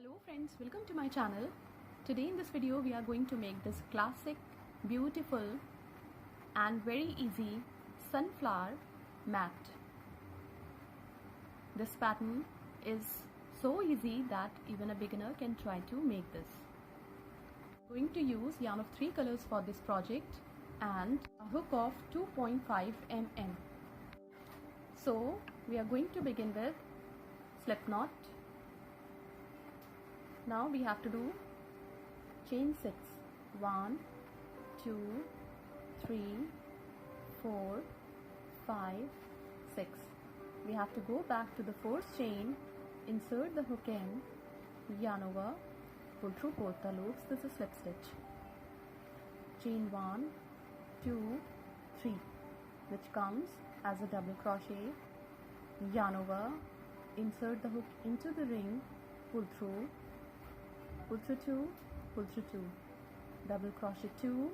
Hello friends, welcome to my channel. Today in this video we are going to make this classic, beautiful and very easy sunflower mat. This pattern is so easy that even a beginner can try to make this. I'm going to use yarn of 3 colors for this project and a hook of 2.5 mm. So we are going to begin with slip knot. Now we have to do chain 6, 1, 2, 3, 4, 5, 6. We have to go back to the 4th chain, insert the hook in, yarn over, pull through both the loops. This is slip stitch. Chain 1, 2, 3, which comes as a double crochet, yarn over, insert the hook into the ring, pull through 2, pull through 2, double crochet 2,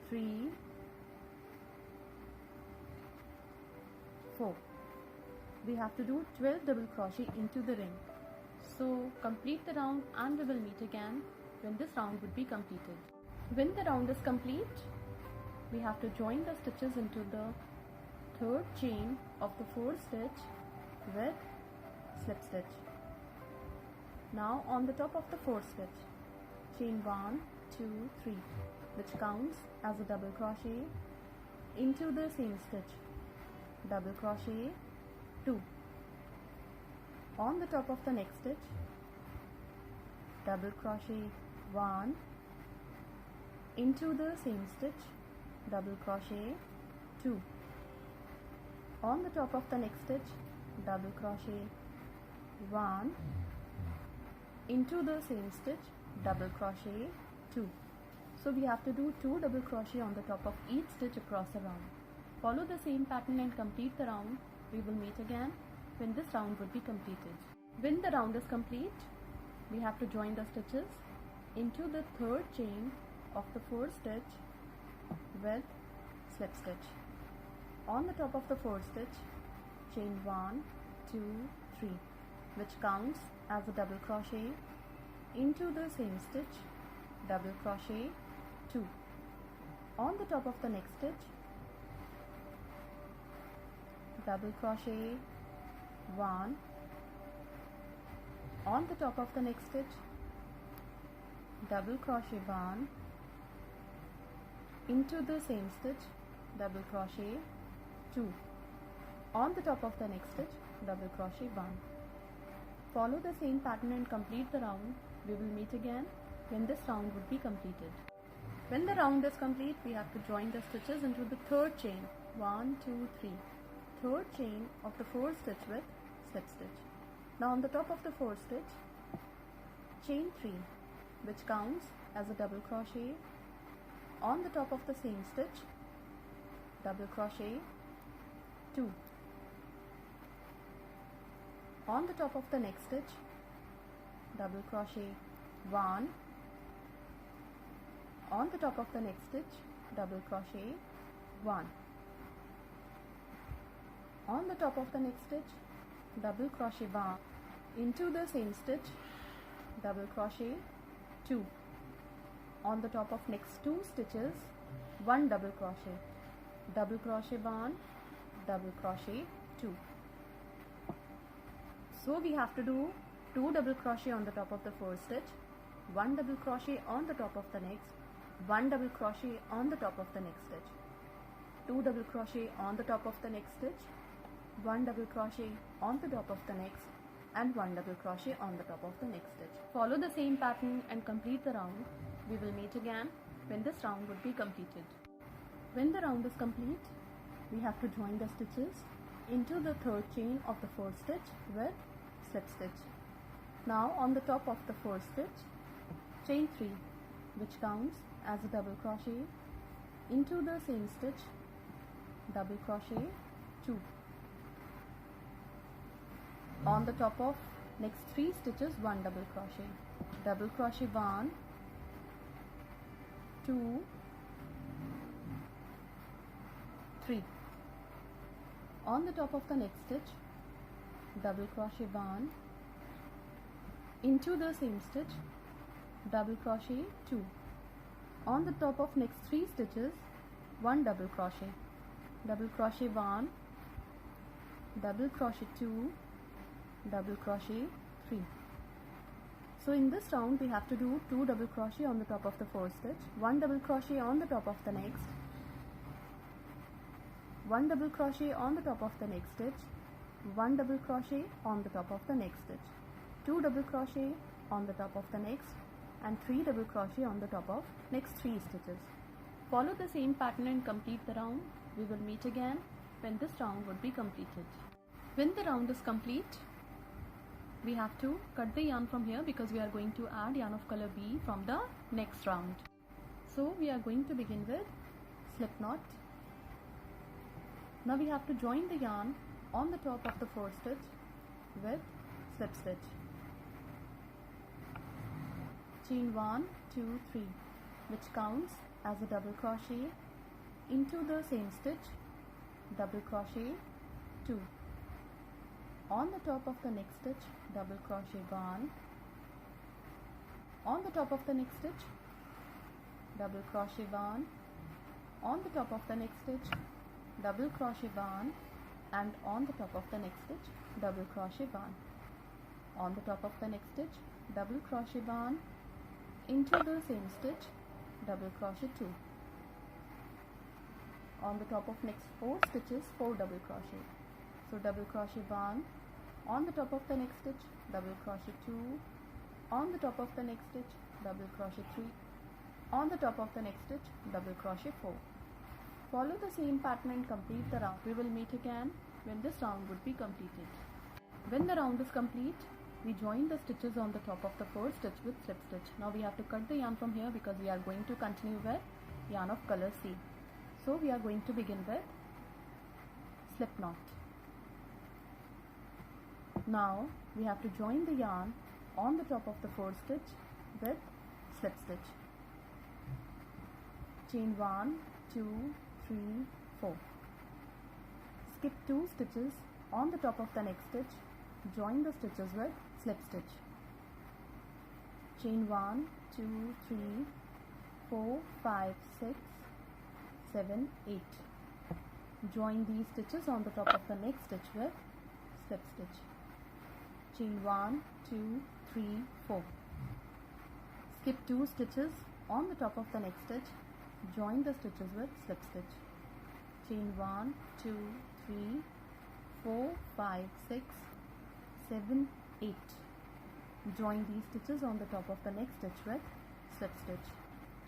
3, 4. We have to do 12 double crochet into the ring. So complete the round and we will meet again when this round would be completed. When the round is complete, we have to join the stitches into the 3rd chain of the 4th stitch with slip stitch. Now on the top of the 4th stitch, chain 1, 2, 3, which counts as a double crochet into the same stitch, double crochet 2. On the top of the next stitch, double crochet 1, into the same stitch, double crochet 2. On the top of the next stitch, double crochet 1, into the same stitch, double crochet 2. So we have to do 2 double crochet on the top of each stitch across the round. Follow the same pattern and complete the round. We will meet again when this round would be completed. When the round is complete, we have to join the stitches into the 3rd chain of the 4th stitch with slip stitch. On the top of the 4th stitch, chain 1, 2, 3, which counts as a double crochet into the same stitch, double crochet 2. On the top of the next stitch, double crochet 1. On the top of the next stitch, double crochet 1, into the same stitch, double crochet 2. On the top of the next stitch, double crochet 1. Follow the same pattern and complete the round. We will meet again when this round would be completed. When the round is complete, we have to join the stitches into the 3rd chain, 1, 2, 3, 3rd chain of the 4th stitch with slip stitch. Now on the top of the 4th stitch, chain 3, which counts as a double crochet. On the top of the same stitch, double crochet 2. On the top of the next stitch, double crochet 1. On the top of the next stitch, double crochet 1. On the top of the next stitch, double crochet 1, into the same stitch, double crochet 2. On the top of next 2 stitches, 1 double crochet 1, double crochet 2. So we have to do 2 double crochet on the top of the 4th stitch, 1 double crochet on the top of the next, 1 double crochet on the top of the next stitch, 2 double crochet on the top of the next stitch, 1 double crochet on the top of the next, and 1 double crochet on the top of the next stitch. Follow the same pattern and complete the round. We will meet again when this round would be completed. When the round is complete, we have to join the stitches into the 3rd chain of the 4th stitch with slip stitch. Now on the top of the 4th stitch, chain 3, which counts as a double crochet into the same stitch, double crochet 2. On the top of next 3 stitches, 1 double crochet 1, 2, 3. On the top of the next stitch, double crochet 1, into the same stitch, double crochet 2. On the top of next 3 stitches, 1 double crochet, 1, double crochet 2, double crochet 3. So in this round we have to do 2 double crochet on the top of the 4th stitch, 1 double crochet on the top of the next, 1 double crochet on the top of the next stitch, 1 double crochet on the top of the next stitch, 2 double crochet on the top of the next, and 3 double crochet on the top of next 3 stitches. Follow the same pattern and complete the round. We will meet again when this round would be completed. When the round is complete, we have to cut the yarn from here because we are going to add yarn of color B from the next round. So we are going to begin with slip knot. Now we have to join the yarn on the top of the 4th stitch with slip stitch. Chain 1, 2, 3, which counts as a double crochet into the same stitch, double crochet 2. On the top of the next stitch, double crochet 1. On the top of the next stitch, double crochet 1. On the top of the next stitch, double crochet 1, and on the top of the next stitch, double crochet 1. On the top of the next stitch, double crochet 1, into the same stitch, double crochet 2. On the top of next 4 stitches, 4 double crochet. So double crochet 1, on the top of the next stitch, double crochet 2, on the top of the next stitch, double crochet 3, on the top of the next stitch, double crochet 4. Follow the same pattern and complete the round. We will meet again when this round would be completed. When the round is complete, we join the stitches on the top of the 4th stitch with slip stitch. Now we have to cut the yarn from here because we are going to continue with yarn of color C. So we are going to begin with slip knot. Now we have to join the yarn on the top of the 4th stitch with slip stitch. Chain 1, 2, 3, 4. Skip 2 stitches on the top of the next stitch. Join the stitches with slip stitch. Chain 1, 2, 3, 4, 5, 6, 7, 8. Join these stitches on the top of the next stitch with slip stitch. Chain 1, 2, 3, 4. Skip 2 stitches on the top of the next stitch. Join the stitches with slip stitch. Chain 1, 2, 3, 4, 5, 6, 7, 8. Join these stitches on the top of the next stitch with slip stitch.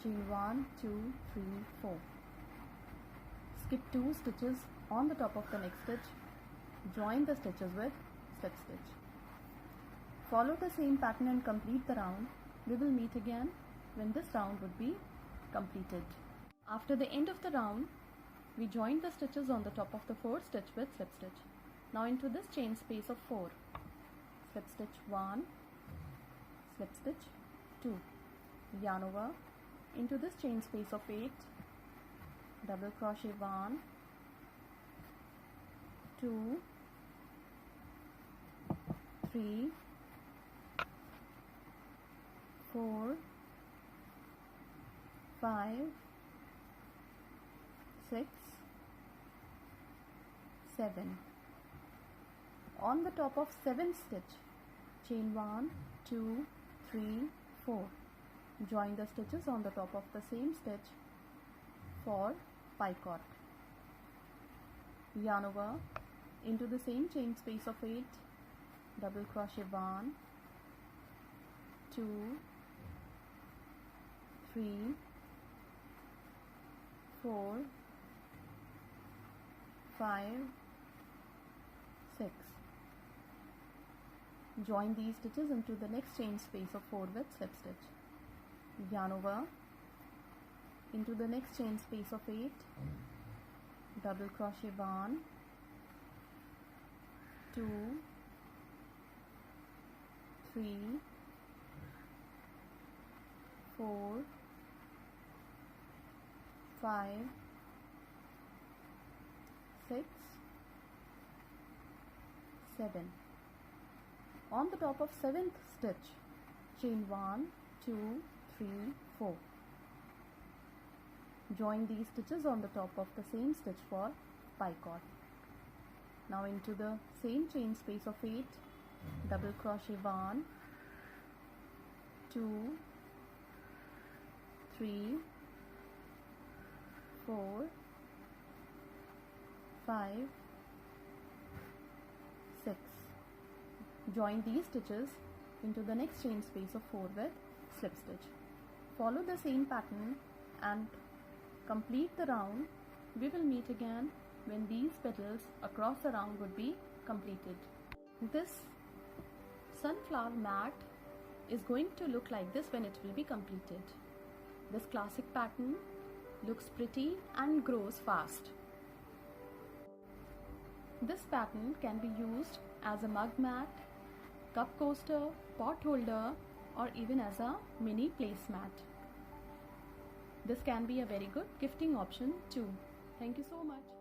Chain 1, 2, 3, 4. Skip 2 stitches on the top of the next stitch. Join the stitches with slip stitch. Follow the same pattern and complete the round. We will meet again when this round would be completed. After the end of the round, we join the stitches on the top of the 4th stitch with slip stitch. Now into this chain space of 4, slip stitch 1, slip stitch 2, yarn over, into this chain space of 8, double crochet 1, 2, 3, 4, 5, 6, 7. On the top of 7th stitch, chain 1, 2, 3, 4. Join the stitches on the top of the same stitch for picot. Yarn over, into the same chain space of 8, double crochet 1, 2, 3, 4, 5, 6. Join these stitches into the next chain space of 4 with slip stitch. Yarn over, into the next chain space of 8, double crochet 1, 2, 3, 4, 5, 6, 7. On the top of 7th stitch, chain 1, 2, 3, 4. Join these stitches on the top of the same stitch for picot. Now into the same chain space of 8, double crochet 1, 2, 3, 4, 5, 6. Join these stitches into the next chain space of 4 with slip stitch. Follow the same pattern and complete the round. We will meet again when these petals across the round would be completed. This sunflower mat is going to look like this when it will be completed. This classic pattern looks pretty and grows fast. This pattern can be used as a mug mat, cup coaster, pot holder, or even as a mini placemat. This can be a very good gifting option too. Thank you so much.